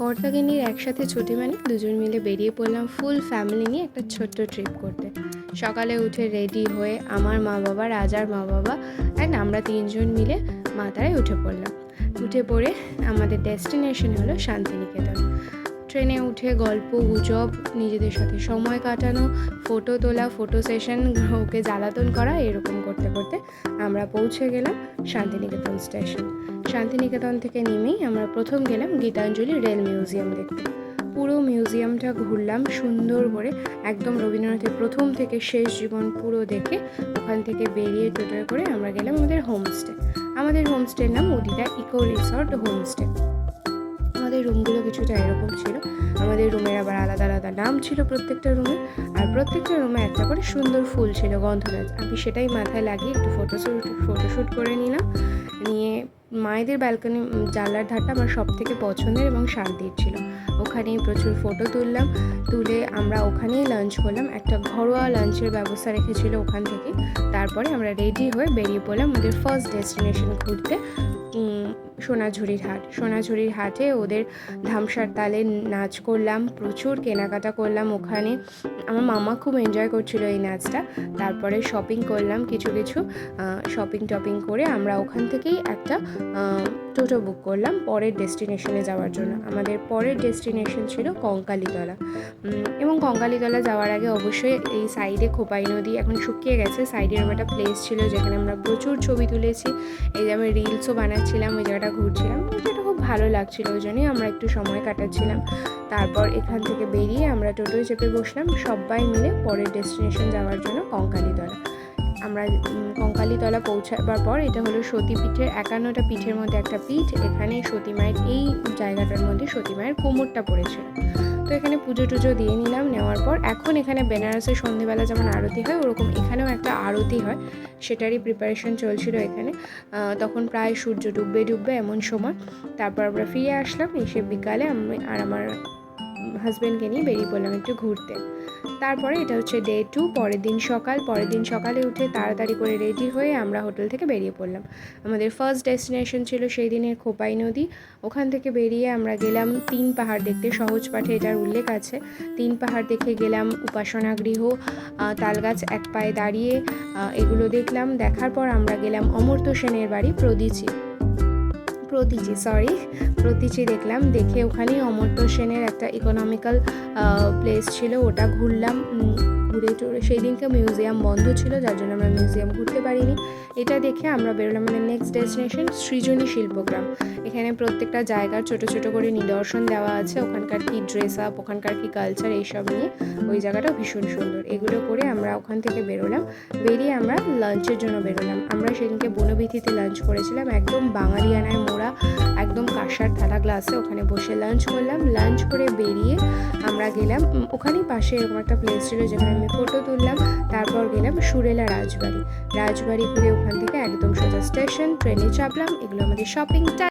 কর্তাগিন্নির একসাথে ছুটি মানে দুজন মিলে বেরিয়ে পড়লাম ফুল ফ্যামিলি নিয়ে একটা ছোট্ট ট্রিপ করতে। সকালে উঠে রেডি হয়ে আমার মা বাবা, রাজার মা বাবা অ্যান্ড আমরা তিনজন মিলে মাতারায় উঠে পড়লাম। উঠে পড়ে আমাদের ডেস্টিনেশন হলো শান্তিনিকেতন। ট্রেনে উঠে গল্প গুজব, নিজেদের সাথে সময় কাটানো, ফটো তোলা, ফটো সেশন, ওকে জ্বালাতন করা, এরকম করতে করতে আমরা পৌঁছে গেলাম শান্তিনিকেতন স্টেশন। শান্তিনিকেতন থেকে নেমেই আমরা প্রথম গেলাম গীতাঞ্জলি রেল মিউজিয়াম দেখতে। পুরো মিউজিয়ামটা ঘুরলাম সুন্দর করে, একদম রবীন্দ্রনাথের প্রথম থেকে শেষ জীবন পুরো দেখে ওখান থেকে বেরিয়ে টোটোয় করে আমরা গেলাম আমাদের হোমস্টে। আমাদের হোমস্টের নাম উদিতা ইকো রিসর্ট হোমস্টে। আমাদের রুমগুলো কিছুটা এরকম ছিল। আমাদের রুমের আবার আলাদা আলাদা নাম ছিল প্রত্যেকটা রুমে, আর প্রত্যেকটা রুমে একটা করে সুন্দর ফুল ছিল, গন্ধরাজ। আমি সেটাই মাথায় লাগিয়ে একটু ফটোশ্যুট করে নিলাম। নিয়ে মায়েদের ব্যালকনি জানলার ধারটা আমার সব থেকে পছন্দের এবং শান্তির ছিল। ওখানেই প্রচুর ফটো তুলে আমরা ওখানেই লাঞ্চ করলাম। একটা ঘরোয়া লাঞ্চের ব্যবস্থা রেখেছিল ওখান থেকে। তারপরে আমরা রেডি হয়ে বেরিয়ে পড়লাম আমাদের ফার্স্ট ডেস্টিনেশন ঘুরতে, সোনাঝুরির হাটে ওদের ধামসার তালে নাচ করলাম, প্রচুর কেনাকাটা করলাম ওখানে। আমার মামা খুব এনজয় করছিল এই নাচটা। তারপরে শপিং করলাম কিছু শপিং করে আমরা ওখান থেকেই একটা টোটো বুক করলাম পরের ডেস্টিনেশনে যাওয়ার জন্য। আমাদের পরের ডেস্টিনেশন ছিল কঙ্কালীতলা। এবং কঙ্কালীতলা যাওয়ার আগে অবশ্যই এই সাইডে খোপাই নদী এখন শুকিয়ে গেছে, সাইডে এরকম একটা প্লেস ছিল যেখানে আমরা প্রচুর ছবি তুলেছি। এই যে আমি রিলসও বানাচ্ছিলাম, ওই জায়গাটা ঘুরছিলাম, যেটা খুব ভালো লাগছিলো, ওই জন্যই আমরা একটু সময় কাটাচ্ছিলাম। তারপর এখান থেকে বেরিয়ে আমরা টোটোয় চেপে বসলাম সবাই মিলে পরের ডেস্টিনেশন যাওয়ার জন্য কঙ্কালীতলা। আমরা কঙ্কালীতলা পৌঁছাবার পর, এটা হলো সতীপীঠের 51টা পীঠের মধ্যে একটা পীঠ। এখানে সতী মায়ের, এই জায়গাটার মধ্যে সতী মায়ের কোমরটা পড়েছিল। তো এখানে পুজো টুজো দিয়ে নিলাম। নেওয়ার পর এখন এখানে বেনারসের সন্ধেবেলা যেমন আরতি হয়, ওরকম এখানেও একটা আরতি হয়, সেটারই প্রিপারেশন চলছিল এখানে। তখন প্রায় সূর্য ডুববে এমন সময়। তারপর আমরা ফিরে আসলাম, এসে বিকালে আমি আর আমার হাজব্যান্ডকে নিয়ে বেরিয়ে পড়লাম একটু ঘুরতে। তারপরে এটা হচ্ছে ডে 2, পরের দিন সকালে উঠে তাড়াতাড়ি করে রেডি হয়ে আমরা হোটেল থেকে বেরিয়ে পড়লাম। আমাদের ফার্স্ট ডেস্টিনেশন ছিল সেই দিনের খোপাই নদী। ওখান থেকে বেরিয়ে আমরা গেলাম 3 পাহাড় দেখতে, সহজ পাঠে এটার উল্লেখ আছে। 3 পাহাড় দেখে গেলাম, উপাসনা গৃহ, তালগাছ এক পায়ে দাঁড়িয়ে, এগুলো দেখলাম। দেখার পর আমরা গেলাম অমর্ত্য সেনের বাড়ি প্রতীচি দেখলাম। দেখে ওখানেই অমর্ত্য সেনের একটা ইকোনমিক্যাল প্লেস ছিল, ওটা ঘুরলাম। ঘুরে টুরে সেই দিনকে মিউজিয়াম বন্ধ ছিল, যার জন্য আমরা মিউজিয়াম ঘুরতে পারিনি। এটা দেখে আমরা বেরোলাম আমাদের নেক্সট ডেস্টিনেশন সৃজনী শিল্পগ্রাম। এখানে প্রত্যেকটা জায়গার ছোট ছোট করে নিদর্শন দেওয়া আছে, ওখানকার কি ড্রেস আপ, ওখানকার কি কালচার, এইসব নিয়ে। ওই জায়গাটা ভীষণ সুন্দর। এগুলো করে আমরা ওখান থেকে বেরোলাম। বেরিয়ে আমরা লাঞ্চের জন্য বেরোলাম। আমরা সেদিনকে বনবিথিতে লাঞ্চ করেছিলাম, একদম বাঙালিয়ানায় মোড়া, একদম কাঁসার থালা গ্লাসে ওখানে বসে লাঞ্চ করলাম। লাঞ্চ করে বেরিয়ে আমরা গেলাম, ওখানেই পাশে এরকম একটা প্লেস ছিল যেখানে আমি ফটো তুললাম। তারপর গেলাম সুরেলা রাজবাড়ি ঘুরে ওখান থেকে একদম সোজা স্টেশন, ট্রেনে চাপলাম। এগুলো আমাদের শপিং টাইম।